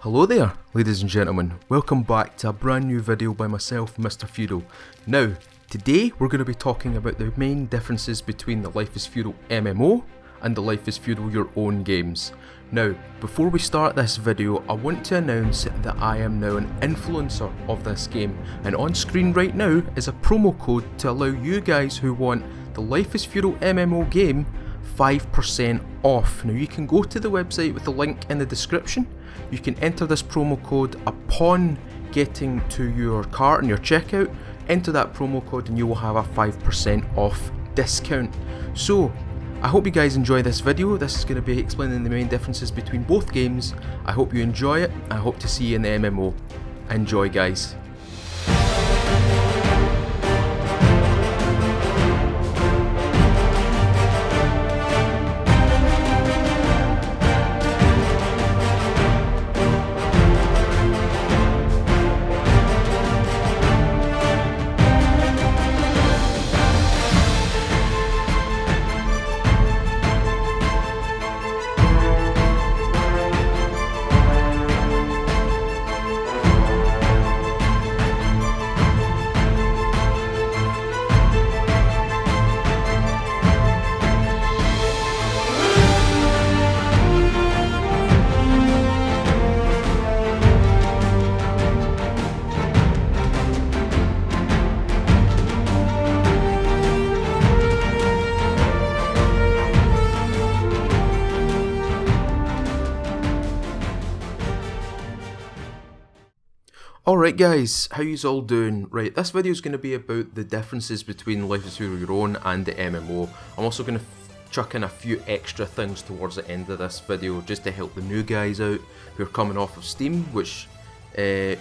Hello there, ladies and gentlemen. Welcome back to a brand new video by myself, Mr. Feudal. Now, today we're going to be talking about the main differences between the Life is Feudal MMO and the Life is Feudal Your Own games. Now, before we start this video, I want to announce that I am now an influencer of this game, and on screen right now is a promo code to allow you guys who want the Life is Feudal MMO game 5% off. Now you can go to the website with the link in the description. You can enter this promo code upon getting to your cart and your checkout. Enter that promo code and you will have a 5% off discount. So I hope you guys enjoy this video. This is going to be explaining the main differences between both games. I hope you enjoy it. I hope to see you in the MMO. Enjoy, guys. Alright guys, how yous all doing? Right, this video is going to be about the differences between Life is Feudal Your Own and the MMO. I'm also going to chuck in a few extra things towards the end of this video just to help the new guys out who are coming off of Steam, which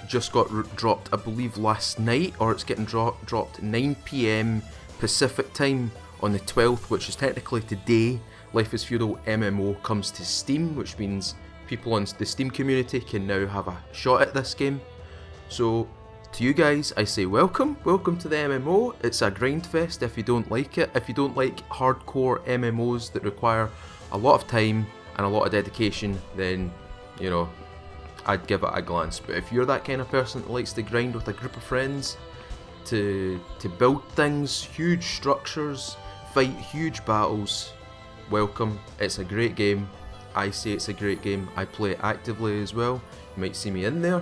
just got dropped I believe last night, or it's getting dropped 9 PM Pacific time on the 12th, which is technically today. Life is Feudal MMO comes to Steam, which means people on the Steam community can now have a shot at this game. So, to you guys, I say welcome to the MMO. It's a grind fest if you don't like it. If you don't like hardcore MMOs that require a lot of time and a lot of dedication, then, you know, I'd give it a glance. But if you're that kind of person that likes to grind with a group of friends, to build things, huge structures, fight huge battles, welcome. It's a great game. I say it's a great game. I play it actively as well. You might see me in there.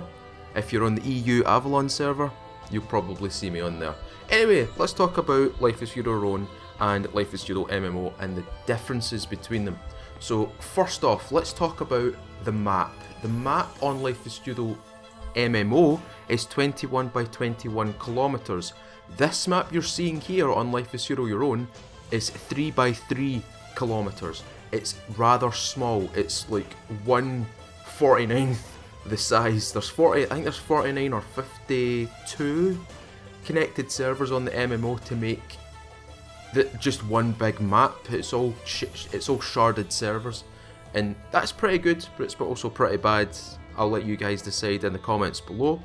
If you're on the EU Avalon server, you'll probably see me on there. Anyway, let's talk about Life is Feudal Your Own and Life is Feudal MMO and the differences between them. So first off, let's talk about the map. The map on Life is Feudal MMO is 21 by 21 kilometers. This map you're seeing here on Life is Feudal Your Own is 3 by 3 kilometers. It's rather small. It's like 1/49th the size. I think there's 49 or 52 connected servers on the MMO to make just one big map. It's all sharded servers, and that's pretty good, but it's also pretty bad. I'll let you guys decide in the comments below.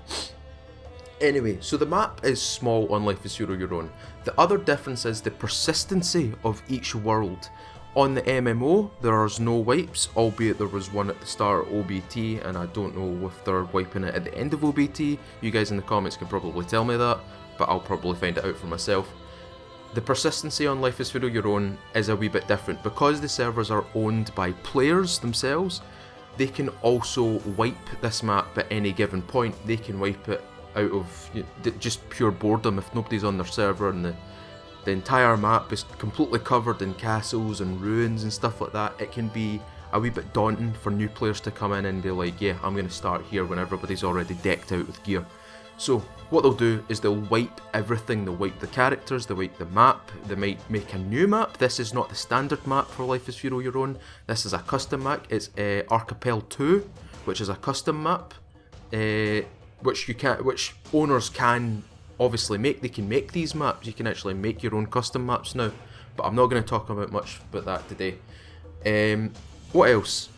Anyway, so the map is small on Life is Feudal Your Own. The other difference is the persistency of each world. On the MMO, there is no wipes, albeit there was one at the start of OBT, and I don't know if they're wiping it at the end of OBT. You guys in the comments can probably tell me that, but I'll probably find it out for myself. The persistency on Life is Feudal Your Own is a wee bit different. Because the servers are owned by players themselves, they can also wipe this map at any given point. They can wipe it out of just pure boredom if nobody's on their server, and the entire map is completely covered in castles and ruins and stuff like that. It can be a wee bit daunting for new players to come in and be like, yeah, I'm going to start here when everybody's already decked out with gear. So what they'll do is they'll wipe everything. They'll wipe the characters, they'll wipe the map, they might make a new map. This is not the standard map for Life is Feudal Your Own. This is a custom map. It's Archipel 2, which is a custom map, which owners can obviously make. They can make these maps. You can actually make your own custom maps now, but I'm not going to talk about much about that today. What else?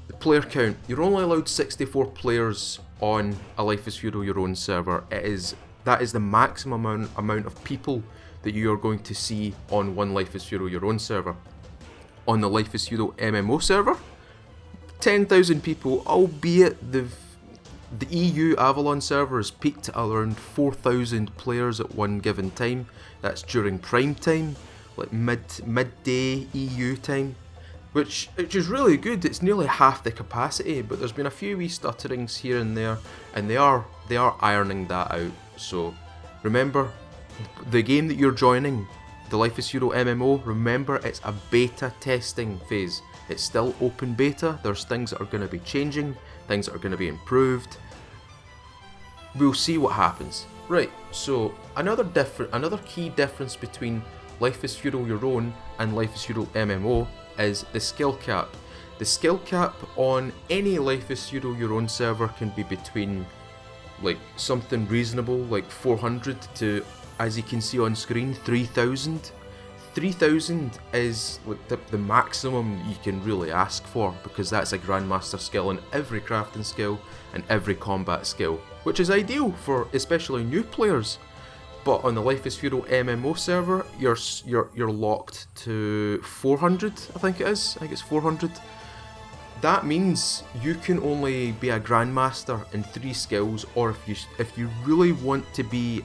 The player count. You're only allowed 64 players on a Life is Feudal Your Own server. That is the maximum amount of people that you are going to see on one Life is Feudal Your Own server. On the Life is Feudal MMO server, 10,000 people, albeit they've the EU Avalon servers peaked at around 4,000 players at one given time. That's during prime time, like midday EU time, which is really good. It's nearly half the capacity, but there's been a few wee stutterings here and there, and they are ironing that out. So remember, the game that you're joining, the Life is Feudal MMO, remember it's a beta testing phase. It's still open beta. There's things that are going to be changing, things that are going to be improved. We'll see what happens. Right, so another key difference between Life is Feudal Your Own and Life is Feudal MMO is the skill cap. The skill cap on any Life is Feudal Your Own server can be between like something reasonable like 400 to, as you can see on screen, 3,000. 3,000 is like the maximum you can really ask for, because that's a Grandmaster skill in every crafting skill and every combat skill, which is ideal for especially new players. But on the Life is Feudal MMO server, you're locked to 400, I think it is. I think it's 400. That means you can only be a Grandmaster in 3 skills, or if you really want to be,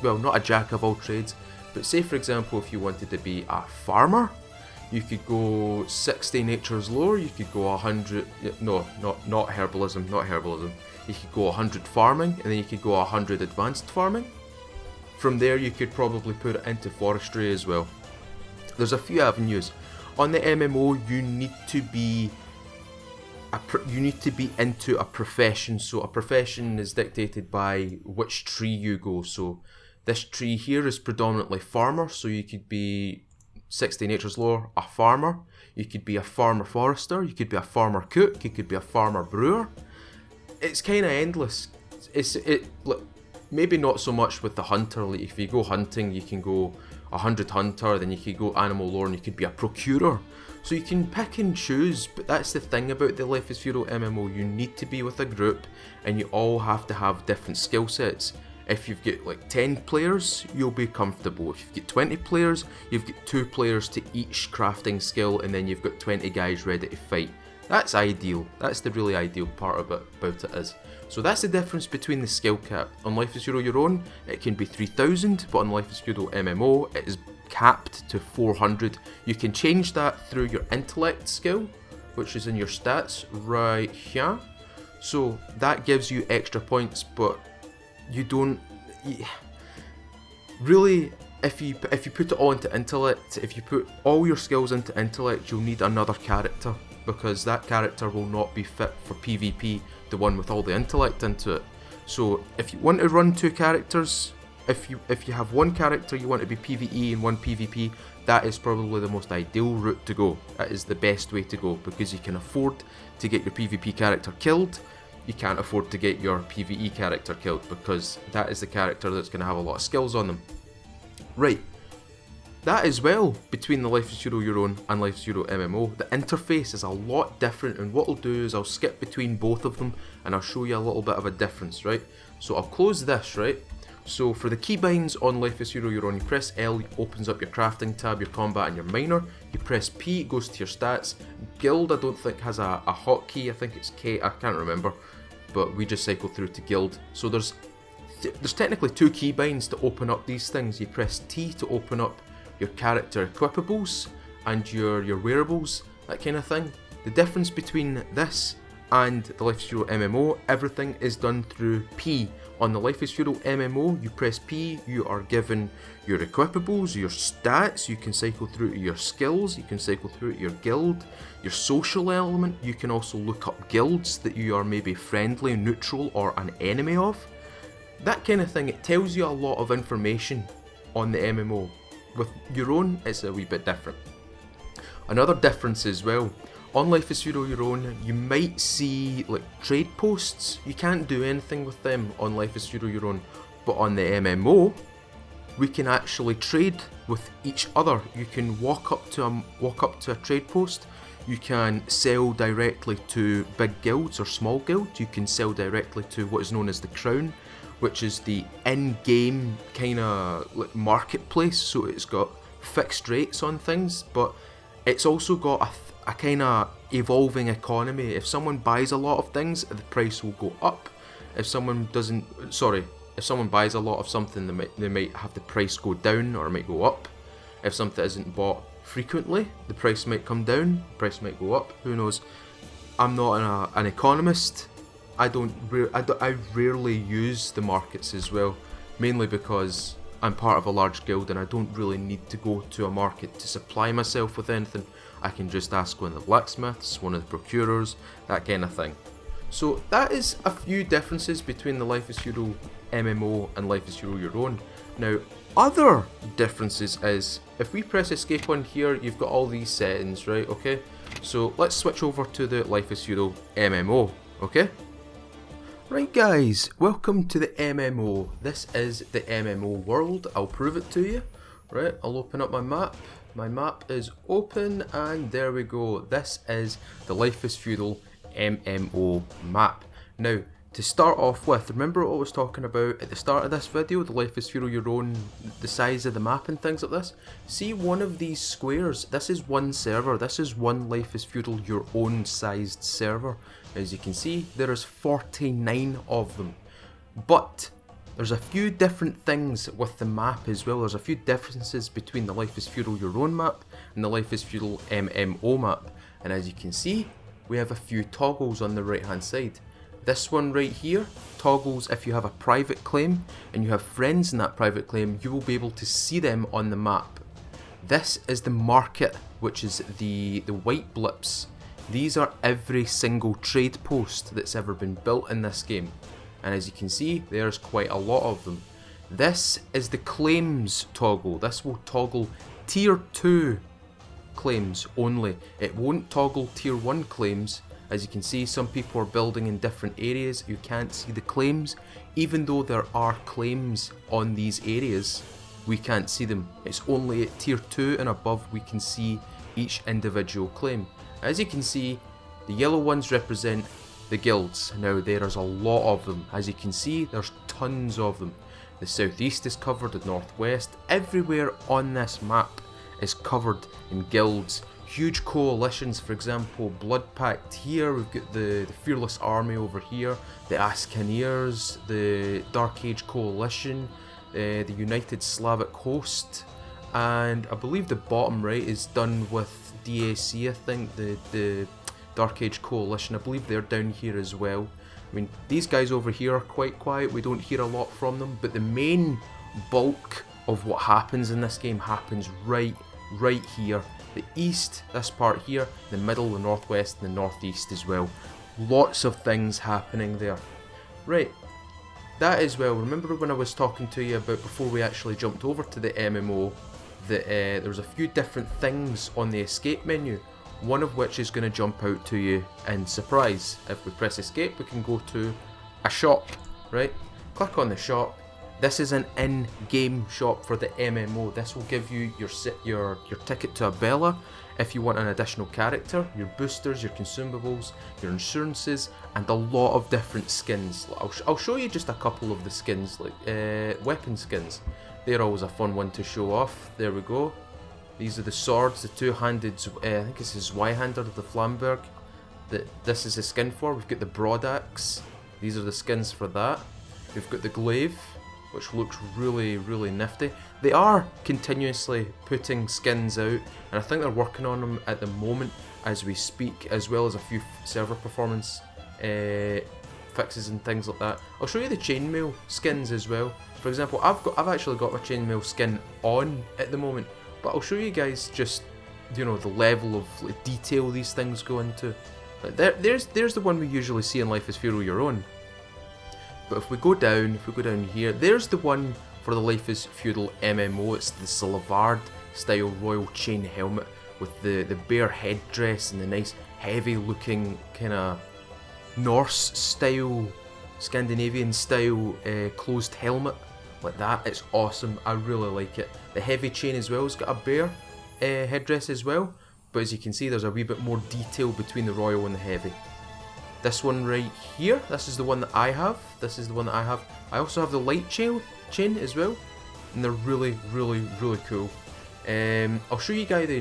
well, not a jack of all trades, but say for example if you wanted to be a farmer, you could go 60 natures lore, you could go 100, no, not herbalism, you could go 100 farming, and then you could go 100 advanced farming. From there you could probably put it into forestry as well. There's a few avenues. On the MMO you need to be into a profession, so a profession is dictated by which tree you go. So this tree here is predominantly farmer, so you could be 60 natures lore, a farmer. You could be a farmer forester, you could be a farmer cook, you could be a farmer brewer. It's kind of endless. Look, maybe not so much with the hunter. Like if you go hunting, you can go 100 hunter, then you could go animal lore, and you could be a procurer. So you can pick and choose, but that's the thing about the Life is Feudal MMO. You need to be with a group, and you all have to have different skill sets. If you've got like 10 players, you'll be comfortable. If you've got 20 players, you've got 2 players to each crafting skill, and then you've got 20 guys ready to fight. That's ideal. That's the really ideal part about it is. So that's the difference between the skill cap. On Life is Feudal Your Own, it can be 3,000, but on Life is Feudal MMO, it is capped to 400. You can change that through your intellect skill, which is in your stats right here. So that gives you extra points, but you don't really, if you put it all into intellect, if you put all your skills into intellect, you'll need another character, because that character will not be fit for PvP, the one with all the intellect into it. So if you want to run 2 characters, if you have one character you want to be PvE and one PvP, that is probably the most ideal route to go. That is the best way to go, because you can afford to get your PvP character killed. You can't afford to get your PvE character killed, because that is the character that's going to have a lot of skills on them. Right, that as well, between the Life is Feudal Your Own and Life is Feudal MMO, the interface is a lot different, and what I'll do is I'll skip between both of them and I'll show you a little bit of a difference, right? So I'll close this, right? So for the keybinds on Life is Feudal Your Own, you press L, it opens up your crafting tab, your combat and your miner. You press P, it goes to your stats. Guild I don't think has a hotkey, I think it's K, I can't remember. But we just cycle through to guild. So there's technically 2 keybinds to open up these things. You press T to open up your character equipables and your wearables, that kind of thing. The difference between this and the Life is Feudal MMO, everything is done through P. On the Life is Feudal MMO, you press P, you are given your equipables, your stats, you can cycle through to your skills, you can cycle through to your guild, your social element, you can also look up guilds that you are maybe friendly, neutral, or an enemy of. That kind of thing, it tells you a lot of information on the MMO. With your own, it's a wee bit different. Another difference as well, on Life is Feudal Your Own, you might see like trade posts. You can't do anything with them on Life is Feudal Your Own, but on the MMO, we can actually trade with each other. You can walk up to a trade post. You can sell directly to big guilds or small guilds. You can sell directly to what is known as the Crown, which is the in-game kind of like marketplace. So it's got fixed rates on things, but it's also got a kind of evolving economy. If someone buys a lot of things, the price will go up. if someone doesn't, sorry, if someone buys a lot of something, they might have the price go down or it might go up. If something isn't bought frequently, the price might come down, the price might go up, who knows. I'm not an economist. I rarely use the markets as well, mainly because I'm part of a large guild and I don't really need to go to a market to supply myself with anything. I can just ask one of the blacksmiths, one of the procurers, that kind of thing. So that is a few differences between the Life is Feudal MMO and Life is Feudal Your Own. Now, other differences is, if we press escape on here, you've got all these settings, right, okay? So let's switch over to the Life is Feudal MMO, okay? Right guys, welcome to the MMO. This is the MMO world. I'll prove it to you. Right, I'll open up my map. My map is open and there we go. This is the Life is Feudal MMO map. Now, to start off with, remember what I was talking about at the start of this video, the Life is Feudal Your Own, the size of the map and things like this? See one of these squares, this is one server, this is one Life is Feudal Your Own sized server. As you can see, there is 49 of them. But there's a few different things with the map as well. There's a few differences between the Life is Feudal Your Own map and the Life is Feudal MMO map. And as you can see, we have a few toggles on the right hand side. This one right here toggles if you have a private claim and you have friends in that private claim, you will be able to see them on the map. This is the market, which is the white blips. These are every single trade post that's ever been built in this game. And as you can see, there's quite a lot of them. This is the claims toggle. This will toggle tier 2 claims only. It won't toggle tier 1 claims. As you can see, some people are building in different areas. You can't see the claims. Even though there are claims on these areas, we can't see them. It's only at tier 2 and above we can see each individual claim. As you can see, the yellow ones represent the guilds. Now there's a lot of them. As you can see, there's tons of them. The southeast is covered, the northwest. Everywhere on this map is covered in guilds. Huge coalitions, for example, Blood Pact here, we've got the Fearless Army over here, the Ascaneers, the Dark Age Coalition, the United Slavic Host, and I believe the bottom right is done with DAC, I think, the Dark Age Coalition. I believe they're down here as well. I mean, these guys over here are quite quiet, we don't hear a lot from them, but the main bulk of what happens in this game happens right here. The east, this part here, the middle, the northwest, and the northeast as well. Lots of things happening there. Right, that as well. Remember when I was talking to you about before we actually jumped over to the MMO, that there was a few different things on the escape menu, one of which is going to jump out to you in surprise. If we press escape, we can go to a shop, right? Click on the shop. This is an in-game shop for the MMO. This will give you your ticket to a Bella if you want an additional character, your boosters, your consumables, your insurances, and a lot of different skins. I'll show you just a couple of the skins, like weapon skins. They're always a fun one to show off. There we go. These are the swords, the two-handed, I think this is Y-hander of the Flamberg. This is a skin for. We've got the broadaxe. These are the skins for that. We've got the glaive, which looks really nifty. They are continuously putting skins out, and I think they're working on them at the moment as we speak, as well as a few server performance fixes and things like that. I'll show you the chainmail skins as well. For example, I've actually got my chainmail skin on at the moment, but I'll show you guys just, you know, the level of detail these things go into. There's the one we usually see in Life is Feudal Your Own. But if we go down here, there's the one for the Life is Feudal MMO. It's the Slavard style royal chain helmet with the bear headdress and the nice heavy looking kind of Norse style, Scandinavian style closed helmet like that. It's awesome. I really like it. The heavy chain as well has got a bear headdress as well, but as you can see, there's a wee bit more detail between the royal and the heavy. This one right here, this is the one that I have. I also have the light chain as well, and they're really cool. I'll show you guys the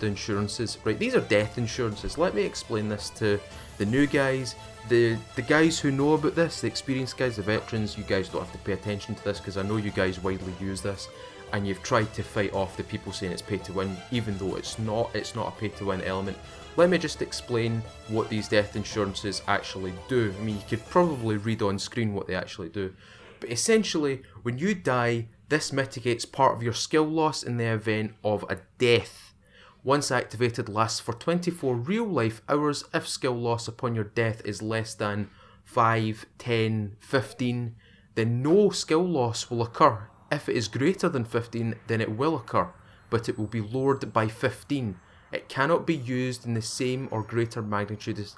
insurances. Right, these are death insurances. Let me explain this to The new guys, the guys who know about this, the experienced guys, the veterans, you guys don't have to pay attention to this because I know you guys widely use this, and you've tried to fight off the people saying it's pay to win, even though it's not a pay to win element. Let me just explain what these death insurances actually do. I mean, you could probably read on screen what they actually do. But essentially, when you die, this mitigates part of your skill loss in the event of a death. Once activated, lasts for 24 real life hours. If skill loss upon your death is less than 5, 10, 15, then no skill loss will occur. If it is greater than 15, then it will occur, but it will be lowered by 15. It cannot be used in the same or greater magnitude as...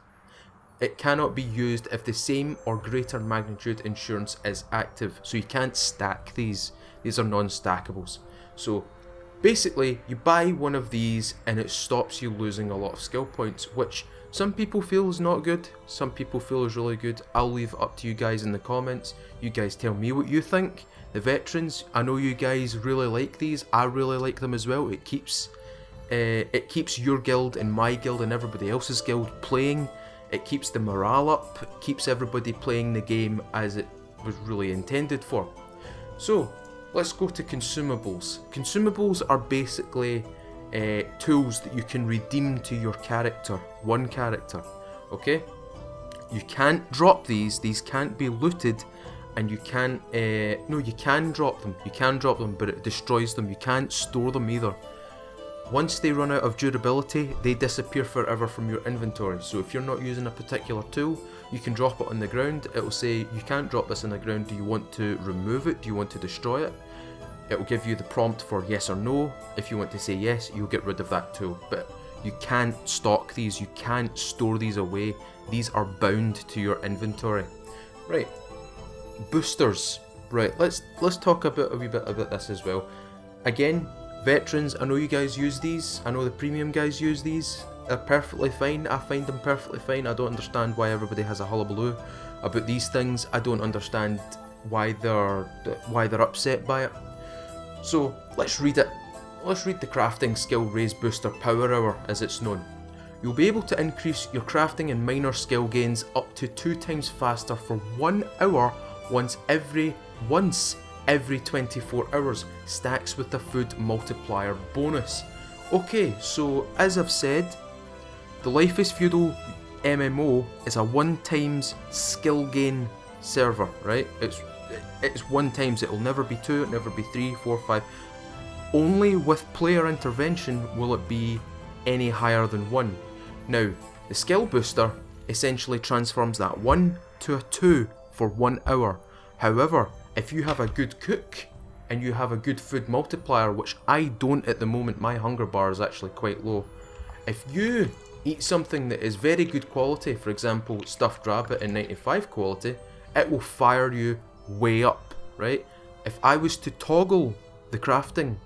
It cannot be used if the same or greater magnitude insurance is active. So you can't stack these. These are non-stackables. So basically, you buy one of these and it stops you losing a lot of skill points, which some people feel is not good, some people feel is really good. I'll leave it up to you guys in the comments. You guys tell me what you think. The veterans, I know you guys really like these. I really like them as well. It keeps your guild and my guild and everybody else's guild playing. It keeps the morale up. It keeps everybody playing the game as it was really intended for. So let's go to consumables. Consumables are basically tools that you can redeem to your character, one character. Okay, you can't drop these can't be looted, and you can't no, you can drop them, but it destroys them. You can't store them either. Once they run out of durability, they disappear forever from your inventory. So if you're not using a particular tool, you can drop it on the ground. It will say, you can't drop this on the ground. Do you want to remove it? Do you want to destroy it? It will give you the prompt for yes or no. If you want to say yes, you'll get rid of that tool. But you can't stock these. You can't store these away. These are bound to your inventory. Right. Boosters. Right. Let's talk a wee bit about this as well. Again, veterans, I know you guys use these. I know the premium guys use these. They're perfectly fine. I find them perfectly fine. I don't understand why everybody has a hullabaloo about these things. I don't understand why they're upset by it. So let's read it. Let's read the crafting skill raise booster power hour as it's known. You'll be able to increase your crafting and minor skill gains up to 2 times faster for 1 hour once every 24 hours. Stacks with the food multiplier bonus. Okay, so as I've said, the Life is Feudal MMO is a 1 times skill gain server, right? It's 1 times, it'll never be 2, it'll never be 3, 4, 5. Only with player intervention will it be any higher than 1. Now, the skill booster essentially transforms that 1 to a 2 for 1 hour. However, if you have a good cook and you have a good food multiplier, which I don't at the moment, my hunger bar is actually quite low. If you eat something that is very good quality, for example stuffed rabbit in 95 quality, it will fire you way up, right? If I was to toggle the crafting,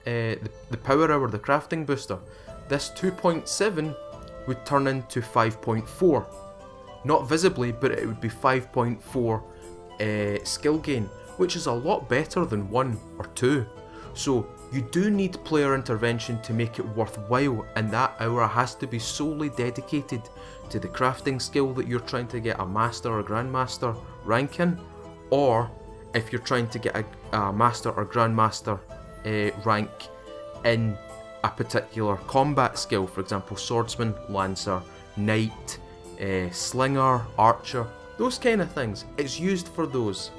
the power hour, the crafting booster, this 2.7 would turn into 5.4. Not visibly, but it would be 5.4 skill gain, which is a lot better than 1 or 2. So you do need player intervention to make it worthwhile, and that hour has to be solely dedicated to the crafting skill that you're trying to get a master or grandmaster rank in, or if you're trying to get a master or grandmaster rank in a particular combat skill, for example swordsman, lancer, knight, slinger, archer, those kind of things. It's used for those.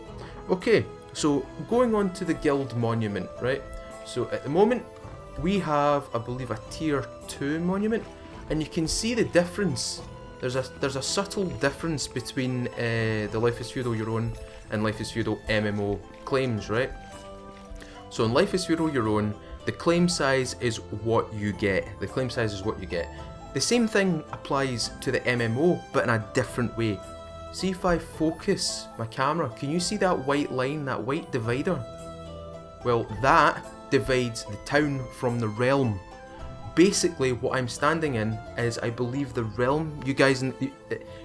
Okay, so going on to the guild monument, right? So at the moment we have, I believe, a tier 2 monument, and you can see the difference. There's a subtle difference between the Life is Feudal Your Own and Life is Feudal MMO claims, right? So in Life is Feudal Your Own, the claim size is what you get. The claim size is what you get. The same thing applies to the MMO, but in a different way. See if I focus my camera, can you see that white line, that white divider? Well, that divides the town from the realm. Basically, what I'm standing in is, I believe, the realm. You guys,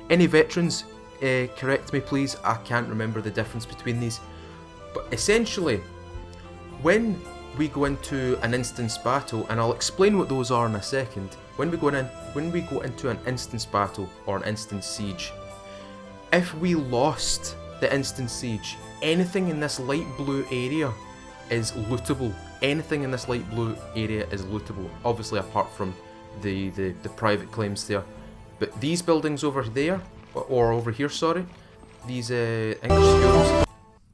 any veterans, correct me please, I can't remember the difference between these. But essentially, when we go into an instance battle, and I'll explain what those are in a second. When we go into an instance battle or an instance siege, if we lost the instance siege, anything in this light blue area is lootable. Anything in this light blue area is lootable, obviously apart from the private claims there. But these buildings over there, or over here, sorry, these English schools,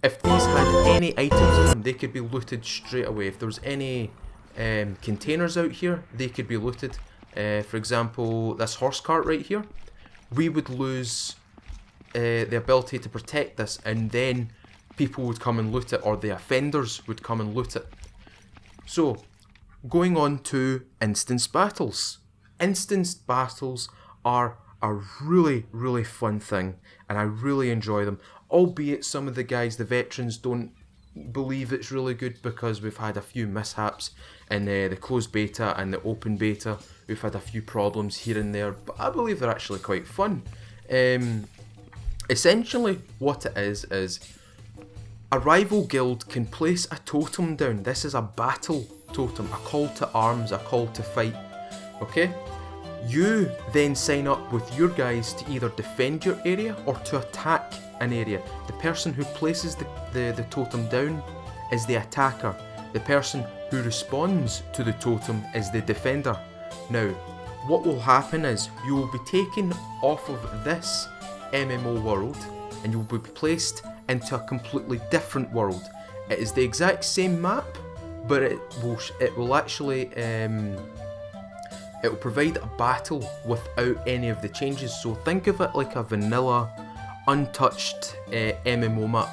if these had any items in them, they could be looted straight away. If there was any containers out here, they could be looted. For example, this horse cart right here, we would lose the ability to protect this, and then people would come and loot it, or the offenders would come and loot it. So, going on to instance battles. Instance battles are a really, really fun thing, and I really enjoy them. Albeit some of the guys, the veterans, don't believe it's really good because we've had a few mishaps in the closed beta and the open beta. We've had a few problems here and there, but I believe they're actually quite fun. Essentially, what it is a rival guild can place a totem down. This is a battle totem, a call to arms, a call to fight. Okay? You then sign up with your guys to either defend your area or to attack an area. The person who places the totem down is the attacker. The person who responds to the totem is the defender. Now, what will happen is you will be taken off of this MMO world and you will be placed into a completely different world. It is the exact same map, but it will actually it will provide a battle without any of the changes. So think of it like a vanilla, untouched MMO map.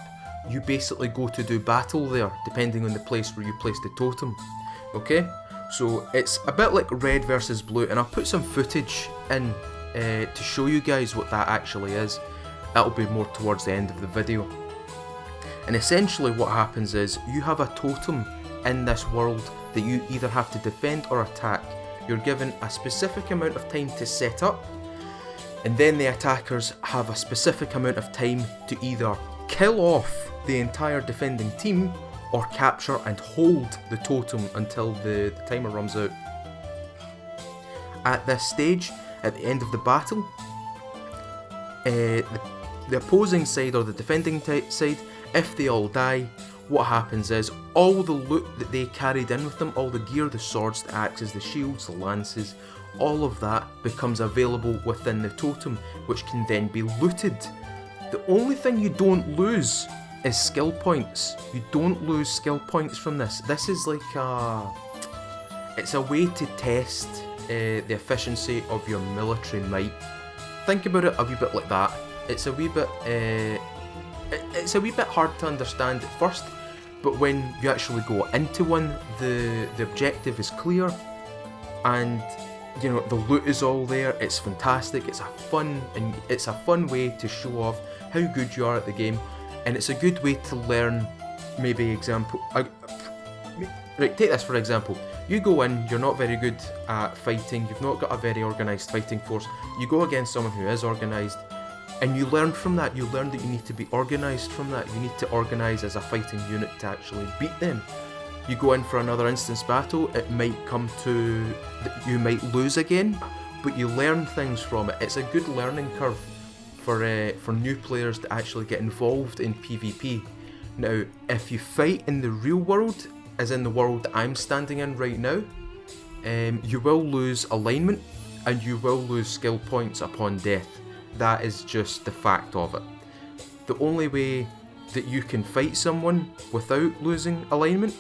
You basically go to do battle there, depending on the place where you place the totem. Okay, so it's a bit like red versus blue, and I'll put some footage in to show you guys what that actually is. That'll be more towards the end of the video. And essentially what happens is you have a totem in this world that you either have to defend or attack. You're given a specific amount of time to set up, and then the attackers have a specific amount of time to either kill off the entire defending team or capture and hold the totem until the timer runs out. At this stage, at the end of the battle, the opposing side or the defending side, if they all die, what happens is all the loot that they carried in with them, all the gear, the swords, the axes, the shields, the lances, all of that becomes available within the totem, which can then be looted. The only thing you don't lose is skill points. You don't lose skill points from this. This is like it's a way to test the efficiency of your military might. Think about it a wee bit like that. It's a wee bit hard to understand at first, but when you actually go into one, the objective is clear, and you know the loot is all there. It's fantastic. It's a fun way to show off how good you are at the game, and it's a good way to learn. Maybe example, right? Take this for example. You go in, you're not very good at fighting. You've not got a very organised fighting force. You go against someone who is organised. And you learn from that, you learn that you need to be organised from that. You need to organise as a fighting unit to actually beat them. You go in for another instance battle, it might come to that you might lose again, but you learn things from it. It's a good learning curve for new players to actually get involved in PvP. Now, if you fight in the real world, as in the world that I'm standing in right now, you will lose alignment and you will lose skill points upon death. That is just the fact of it. The only way that you can fight someone without losing alignment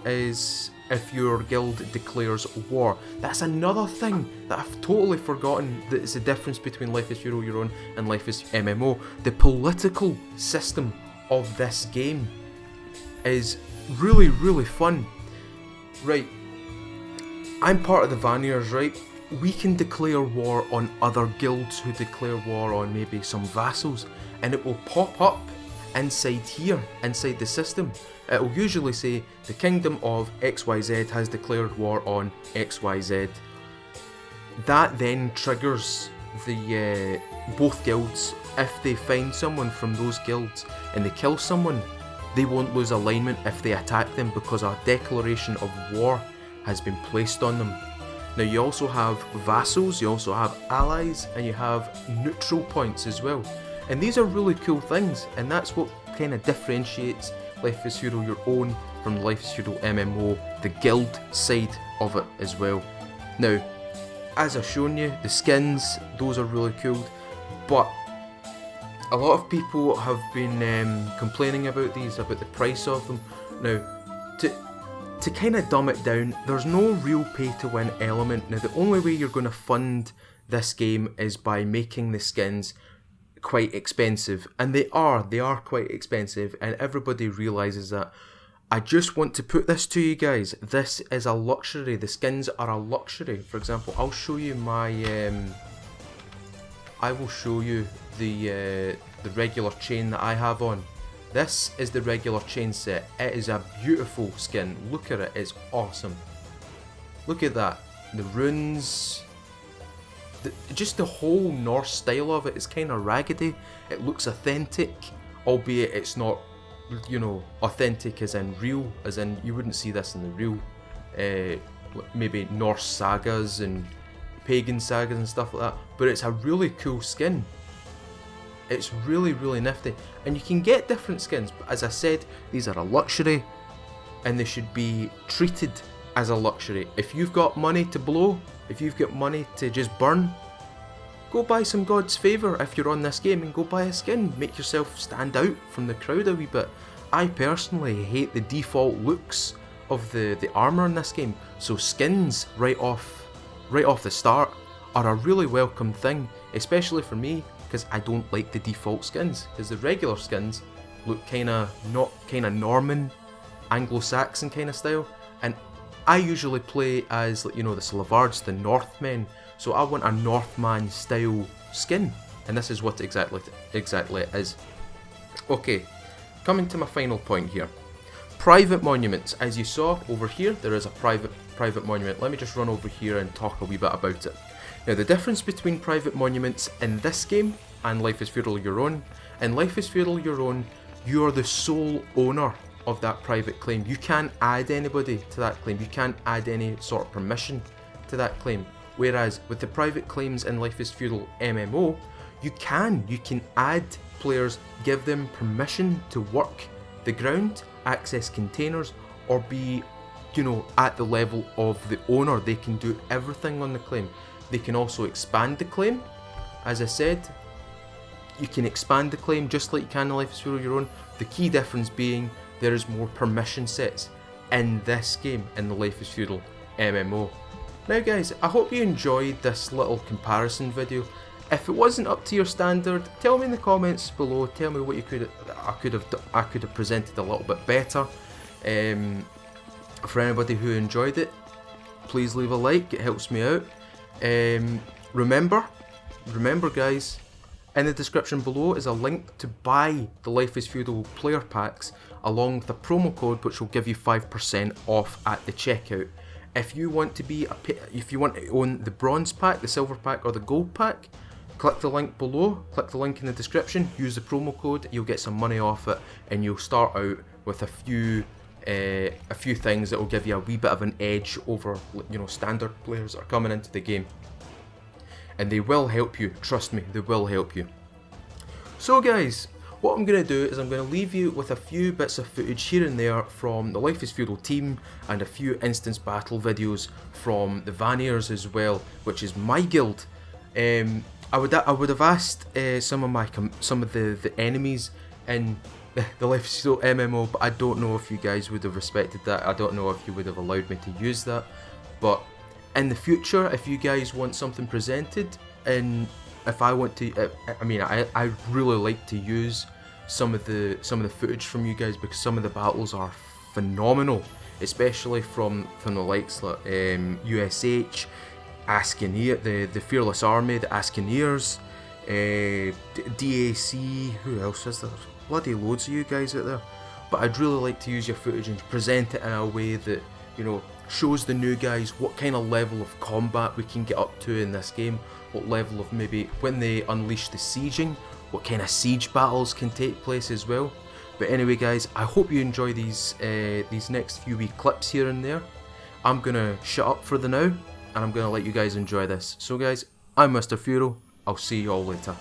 is if your guild declares war. That's another thing that I've totally forgotten, that is the difference between Life is Feudal Your Own and Life is MMO. The political system of this game is really, really fun. Right, I'm part of the Vanniers, right? We can declare war on other guilds who declare war on maybe some vassals, and it will pop up inside here, inside the system. It will usually say the kingdom of XYZ has declared war on XYZ. That then triggers the both guilds. If they find someone from those guilds and they kill someone, they won't lose alignment if they attack them because a declaration of war has been placed on them. Now you also have vassals, you also have allies, and you have neutral points as well. And these are really cool things, and that's what kind of differentiates Life is Feudal Your Own from Life is Feudal MMO, the guild side of it as well. Now, as I've shown you, the skins, those are really cool, but a lot of people have been complaining about these, about the price of them. Now, to kind of dumb it down, there's no real pay to win element. Now, the only way you're going to fund this game is by making the skins quite expensive, and they are quite expensive, and everybody realises that. I just want to put this to you guys, this is a luxury, the skins are a luxury. For example, I'll show you my, I will show you the regular chain that I have on. This is the regular chain set. It is a beautiful skin, look at it, it's awesome. Look at that, the runes, just the whole Norse style of it is kind of raggedy. It looks authentic, albeit it's not, you know, authentic as in real, as in you wouldn't see this in the real, maybe Norse sagas and pagan sagas and stuff like that. But it's a really cool skin. It's really, really nifty, and you can get different skins. But as I said, these are a luxury, and they should be treated as a luxury. If you've got money to blow, if you've got money to just burn, go buy some God's favour if you're on this game and go buy a skin. Make yourself stand out from the crowd a wee bit. I personally hate the default looks of the armour in this game, so skins right off the start are a really welcome thing, especially for me, because I don't like the default skins, because the regular skins look kinda Norman, Anglo-Saxon kind of style, and I usually play as, you know, the Slavards, the Northmen, so I want a Northman style skin, and this is what exactly it is. Okay, coming to my final point here. Private monuments. As you saw over here, there is a private monument. Let me just run over here and talk a wee bit about it. Now, the difference between private monuments in this game and Life is Feudal Your Own. In Life is Feudal Your Own, you are the sole owner of that private claim. You can't add anybody to that claim. You can't add any sort of permission to that claim. Whereas with the private claims in Life is Feudal MMO, you can add players, give them permission to work the ground, access containers, or be, you know, at the level of the owner. They can do everything on the claim. They can also expand the claim. As I said, you can expand the claim just like you can in Life is Feudal Your Own. The key difference being there is more permission sets in this game, in the Life is Feudal MMO. Now guys, I hope you enjoyed this little comparison video. If it wasn't up to your standard, tell me in the comments below. Tell me what I could have presented a little bit better. For anybody who enjoyed it, please leave a like. It helps me out. Remember guys, in the description below is a link to buy the Life is Feudal player packs, along with a promo code which will give you 5% off at the checkout. If you want to own the bronze pack, the silver pack, or the gold pack, click the link below, click the link in the description, use the promo code, you'll get some money off it, and you'll start out with a few things that will give you a wee bit of an edge over, you know, standard players that are coming into the game. And they will help you, trust me, they will help you. So guys, what I'm going to do is I'm going to leave you with a few bits of footage here and there from the Life is Feudal team, and a few instance battle videos from the Vanniers as well, which is my guild. I would have asked some of the enemies in the Life is Feudal MMO, but I don't know if you guys would have respected that. I don't know if you would have allowed me to use that. But in the future, if you guys want something presented, and if I want to, I really like to use some of the footage from you guys, because some of the battles are phenomenal, especially from the likes like USH, Ascaneer, the Fearless Army, the Ascaneers, DAC, who else is there? Bloody loads of you guys out there. But I'd really like to use your footage and present it in a way that, you know, shows the new guys what kind of level of combat we can get up to in this game, what level of, maybe when they unleash the sieging, what kind of siege battles can take place as well. But anyway guys, I hope you enjoy these next few wee clips here and there. I'm gonna shut up for the now, and I'm gonna let you guys enjoy this. So guys, I'm Mr. Feudal, I'll see you all later.